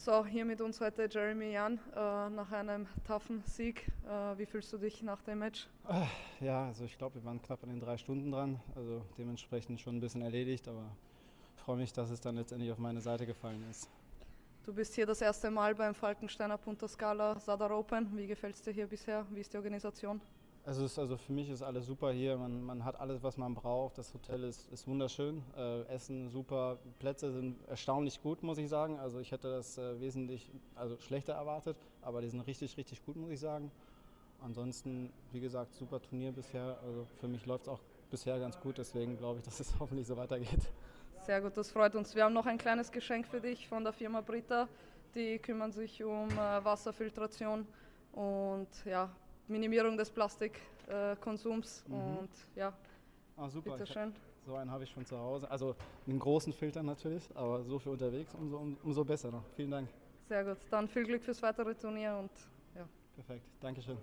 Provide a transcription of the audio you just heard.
So, hier mit uns heute Jeremy Jan nach einem toughen Sieg. Wie fühlst du dich nach dem Match? Ja, also ich glaube, wir waren knapp an den 3 Stunden dran, also dementsprechend schon ein bisschen erledigt, aber ich freue mich, dass es dann letztendlich auf meine Seite gefallen ist. Du bist hier das erste Mal beim Falkensteiner Punta Scala Sadar Open. Wie gefällt es dir hier bisher? Wie ist die Organisation? Also für mich ist alles super hier, man hat alles, was man braucht, das Hotel ist wunderschön, Essen super, Plätze sind erstaunlich gut, muss ich sagen. Also ich hätte das wesentlich schlechter erwartet, aber die sind richtig, richtig gut, muss ich sagen. Ansonsten, wie gesagt, super Turnier bisher, also für mich läuft es auch bisher ganz gut, deswegen glaube ich, dass es hoffentlich so weitergeht. Sehr gut, das freut uns. Wir haben noch ein kleines Geschenk für dich von der Firma Brita. Die kümmern sich um Wasserfiltration und ja, Minimierung des Plastikkonsums. Und ja, Ah, super. bitteschön. So einen habe ich schon zu Hause. Also einen großen Filter natürlich, aber so für unterwegs umso besser noch. Vielen Dank. Sehr gut, dann viel Glück fürs weitere Turnier und ja. Perfekt. Dankeschön.